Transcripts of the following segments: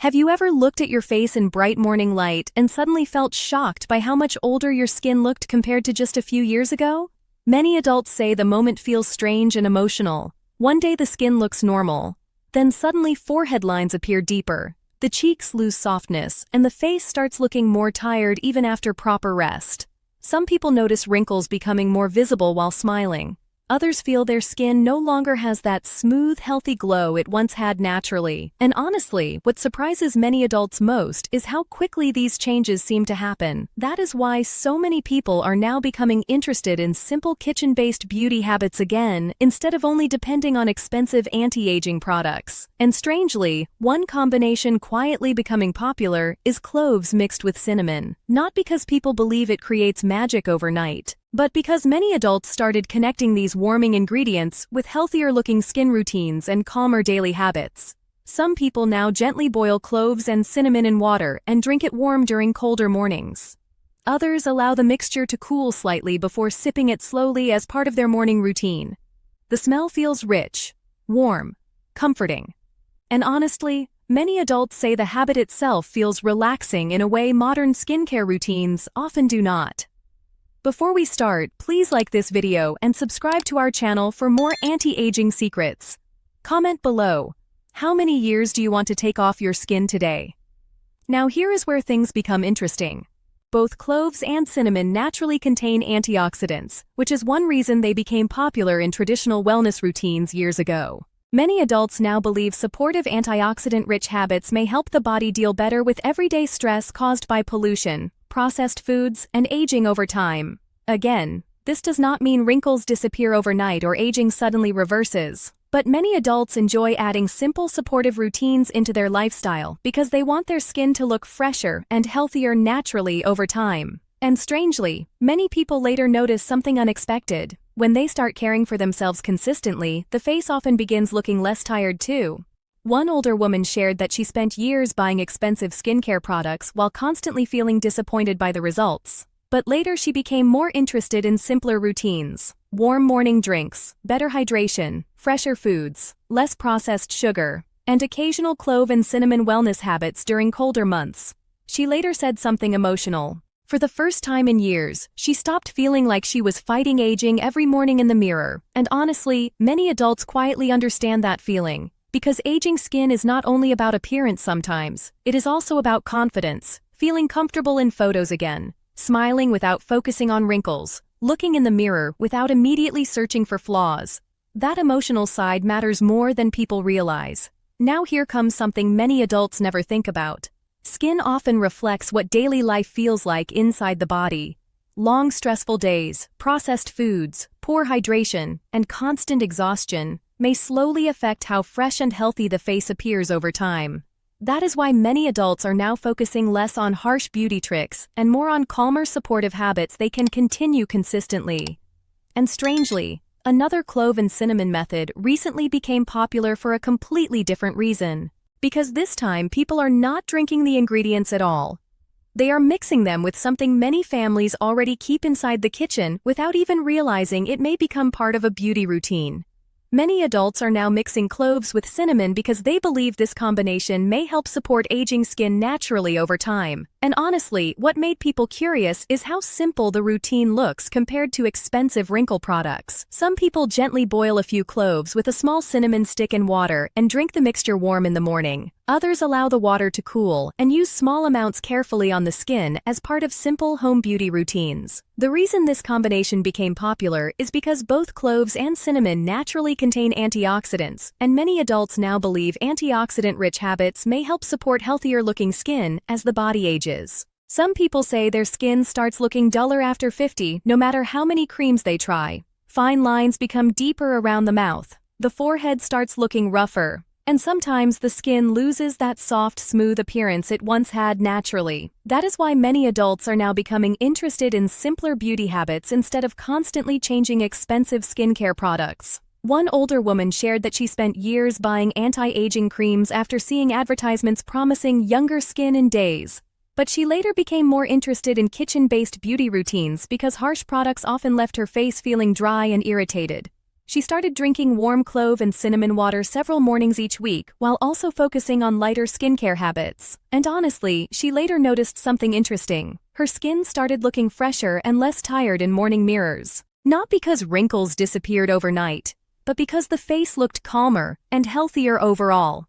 Have you ever looked at your face in bright morning light and suddenly felt shocked by how much older your skin looked compared to just a few years ago? Many adults say the moment feels strange and emotional. One day the skin looks normal. Then suddenly forehead lines appear deeper, the cheeks lose softness, and the face starts looking more tired even after proper rest. Some people notice wrinkles becoming more visible while smiling. Others feel their skin no longer has that smooth, healthy glow it once had naturally. And honestly, what surprises many adults most is how quickly these changes seem to happen. That is why so many people are now becoming interested in simple kitchen-based beauty habits again, instead of only depending on expensive anti-aging products. And strangely, one combination quietly becoming popular is cloves mixed with cinnamon. Not because people believe it creates magic overnight, but because many adults started connecting these warming ingredients with healthier-looking skin routines and calmer daily habits. Some people now gently boil cloves and cinnamon in water and drink it warm during colder mornings. Others allow the mixture to cool slightly before sipping it slowly as part of their morning routine. The smell feels rich, warm, comforting. And honestly, many adults say the habit itself feels relaxing in a way modern skincare routines often do not. Before we start, please like this video and subscribe to our channel for more anti-aging secrets. Comment below, how many years do you want to take off your skin today? Now here is where things become interesting. Both cloves and cinnamon naturally contain antioxidants, which is one reason they became popular in traditional wellness routines years ago. Many adults now believe supportive antioxidant-rich habits may help the body deal better with everyday stress caused by pollution, processed foods, and aging over time. Again, this does not mean wrinkles disappear overnight or aging suddenly reverses, but many adults enjoy adding simple supportive routines into their lifestyle because they want their skin to look fresher and healthier naturally over time. And strangely, many people later notice something unexpected. When they start caring for themselves consistently, the face often begins looking less tired too. One older woman shared that she spent years buying expensive skincare products while constantly feeling disappointed by the results. But later she became more interested in simpler routines: warm morning drinks, better hydration, fresher foods, less processed sugar, and occasional clove and cinnamon wellness habits during colder months. She later said something emotional. For the first time in years, she stopped feeling like she was fighting aging every morning in the mirror. And honestly, many adults quietly understand that feeling. Because aging skin is not only about appearance sometimes, it is also about confidence, feeling comfortable in photos again, smiling without focusing on wrinkles, looking in the mirror without immediately searching for flaws. That emotional side matters more than people realize. Now here comes something many adults never think about. Skin often reflects what daily life feels like inside the body. Long stressful days, processed foods, poor hydration, and constant exhaustion may slowly affect how fresh and healthy the face appears over time. That is why many adults are now focusing less on harsh beauty tricks and more on calmer supportive habits they can continue consistently. And strangely, another clove and cinnamon method recently became popular for a completely different reason. Because this time people are not drinking the ingredients at all. They are mixing them with something many families already keep inside the kitchen without even realizing it may become part of a beauty routine. Many adults are now mixing cloves with cinnamon because they believe this combination may help support aging skin naturally over time. And honestly, what made people curious is how simple the routine looks compared to expensive wrinkle products. Some people gently boil a few cloves with a small cinnamon stick in water and drink the mixture warm in the morning. Others allow the water to cool and use small amounts carefully on the skin as part of simple home beauty routines. The reason this combination became popular is because both cloves and cinnamon naturally contain antioxidants, and many adults now believe antioxidant-rich habits may help support healthier-looking skin as the body ages. Some people say their skin starts looking duller after 50 no matter how many creams they try. Fine lines become deeper around the mouth. The forehead starts looking rougher. And sometimes the skin loses that soft, smooth appearance it once had naturally. That is why many adults are now becoming interested in simpler beauty habits instead of constantly changing expensive skincare products. One older woman shared that she spent years buying anti-aging creams after seeing advertisements promising younger skin in days. But she later became more interested in kitchen-based beauty routines because harsh products often left her face feeling dry and irritated. She started drinking warm clove and cinnamon water several mornings each week while also focusing on lighter skincare habits. And honestly, she later noticed something interesting. Her skin started looking fresher and less tired in morning mirrors. Not because wrinkles disappeared overnight, but because the face looked calmer and healthier overall.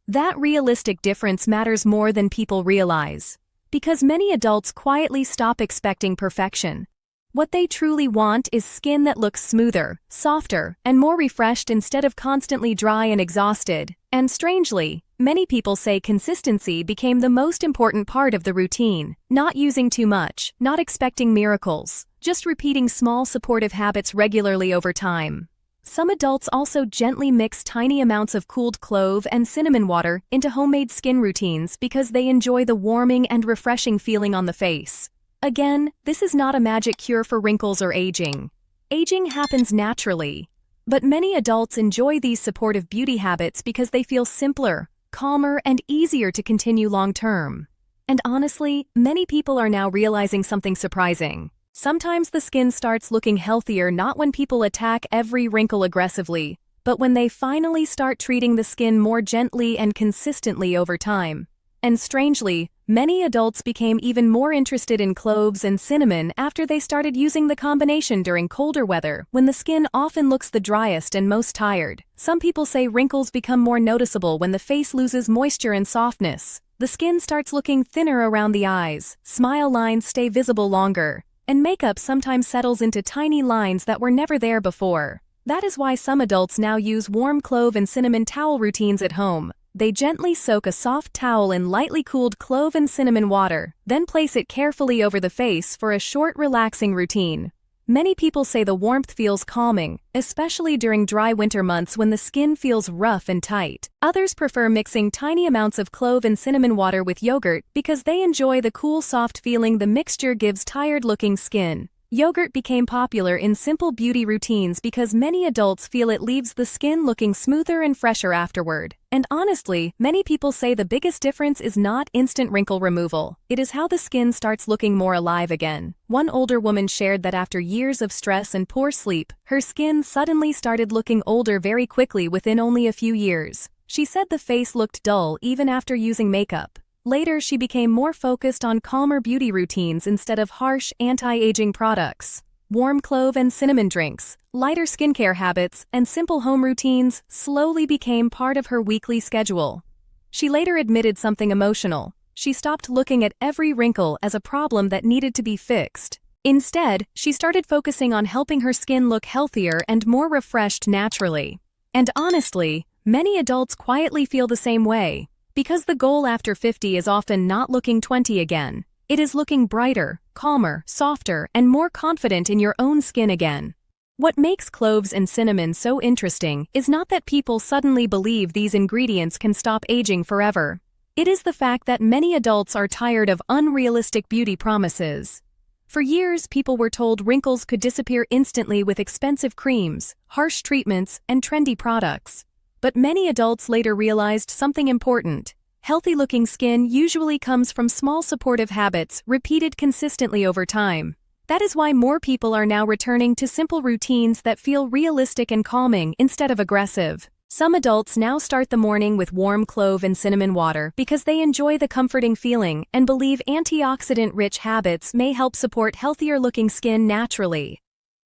That realistic difference matters more than people realize. Because many adults quietly stop expecting perfection. What they truly want is skin that looks smoother, softer, and more refreshed instead of constantly dry and exhausted. And strangely, many people say consistency became the most important part of the routine. Not using too much, not expecting miracles, just repeating small supportive habits regularly over time. Some adults also gently mix tiny amounts of cooled clove and cinnamon water into homemade skin routines because they enjoy the warming and refreshing feeling on the face. Again, this is not a magic cure for wrinkles or aging. Aging happens naturally. But many adults enjoy these supportive beauty habits because they feel simpler, calmer, and easier to continue long-term. And honestly, many people are now realizing something surprising. Sometimes the skin starts looking healthier not when people attack every wrinkle aggressively, but when they finally start treating the skin more gently and consistently over time. And strangely, many adults became even more interested in cloves and cinnamon after they started using the combination during colder weather when the skin often looks the driest and most tired. Some people say wrinkles become more noticeable when the face loses moisture and softness. The skin starts looking thinner around the eyes, smile lines stay visible longer, and makeup sometimes settles into tiny lines that were never there before. That is why some adults now use warm clove and cinnamon towel routines at home. They gently soak a soft towel in lightly cooled clove and cinnamon water, then place it carefully over the face for a short relaxing routine. Many people say the warmth feels calming, especially during dry winter months when the skin feels rough and tight. Others prefer mixing tiny amounts of clove and cinnamon water with yogurt because they enjoy the cool, soft feeling the mixture gives tired-looking skin. Yogurt became popular in simple beauty routines because many adults feel it leaves the skin looking smoother and fresher afterward. And honestly, many people say the biggest difference is not instant wrinkle removal. It is how the skin starts looking more alive again. One older woman shared that after years of stress and poor sleep, her skin suddenly started looking older very quickly within only a few years. She said the face looked dull even after using makeup. Later, she became more focused on calmer beauty routines instead of harsh anti-aging products. Warm clove and cinnamon drinks, lighter skincare habits, and simple home routines slowly became part of her weekly schedule. She later admitted something emotional. She stopped looking at every wrinkle as a problem that needed to be fixed. Instead, she started focusing on helping her skin look healthier and more refreshed naturally. And honestly, many adults quietly feel the same way. Because the goal after 50 is often not looking 20 again. It is looking brighter, calmer, softer, and more confident in your own skin again. What makes cloves and cinnamon so interesting is not that people suddenly believe these ingredients can stop aging forever. It is the fact that many adults are tired of unrealistic beauty promises. For years, people were told wrinkles could disappear instantly with expensive creams, harsh treatments, and trendy products. But many adults later realized something important. Healthy-looking skin usually comes from small supportive habits repeated consistently over time. That is why more people are now returning to simple routines that feel realistic and calming instead of aggressive. Some adults now start the morning with warm clove and cinnamon water because they enjoy the comforting feeling and believe antioxidant-rich habits may help support healthier-looking skin naturally.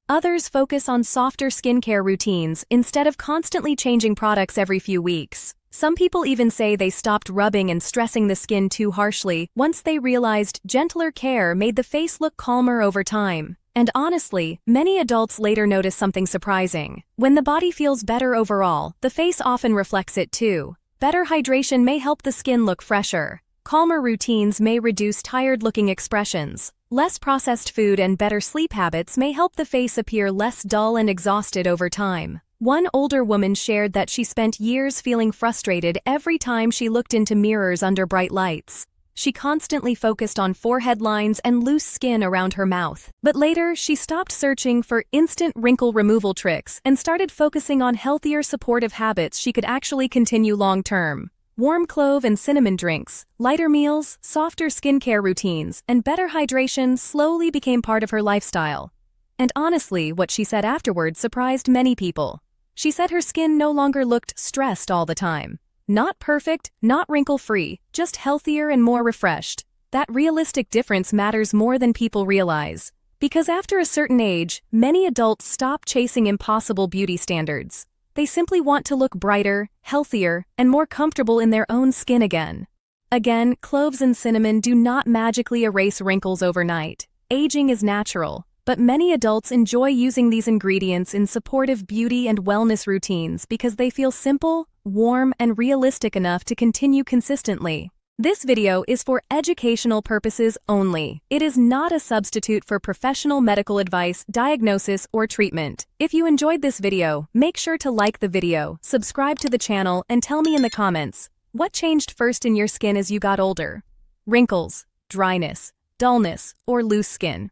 Others focus on softer skincare routines instead of constantly changing products every few weeks. Some people even say they stopped rubbing and stressing the skin too harshly once they realized gentler care made the face look calmer over time. And honestly, many adults later notice something surprising. When the body feels better overall, the face often reflects it too. Better hydration may help the skin look fresher. Calmer routines may reduce tired-looking expressions. Less processed food and better sleep habits may help the face appear less dull and exhausted over time. One older woman shared that she spent years feeling frustrated every time she looked into mirrors under bright lights. She constantly focused on forehead lines and loose skin around her mouth. But later, she stopped searching for instant wrinkle removal tricks and started focusing on healthier supportive habits she could actually continue long-term. Warm clove and cinnamon drinks, lighter meals, softer skincare routines, and better hydration slowly became part of her lifestyle. And honestly, what she said afterward surprised many people. She said her skin no longer looked stressed all the time. Not perfect, not wrinkle-free, just healthier and more refreshed. That realistic difference matters more than people realize. Because after a certain age, many adults stop chasing impossible beauty standards. They simply want to look brighter, healthier, and more comfortable in their own skin again. Again, cloves and cinnamon do not magically erase wrinkles overnight. Aging is natural, but many adults enjoy using these ingredients in supportive beauty and wellness routines because they feel simple, warm, and realistic enough to continue consistently. This video is for educational purposes only. It is not a substitute for professional medical advice, diagnosis, or treatment. If you enjoyed this video, make sure to like the video, subscribe to the channel, and tell me in the comments, what changed first in your skin as you got older? Wrinkles, dryness, dullness, or loose skin?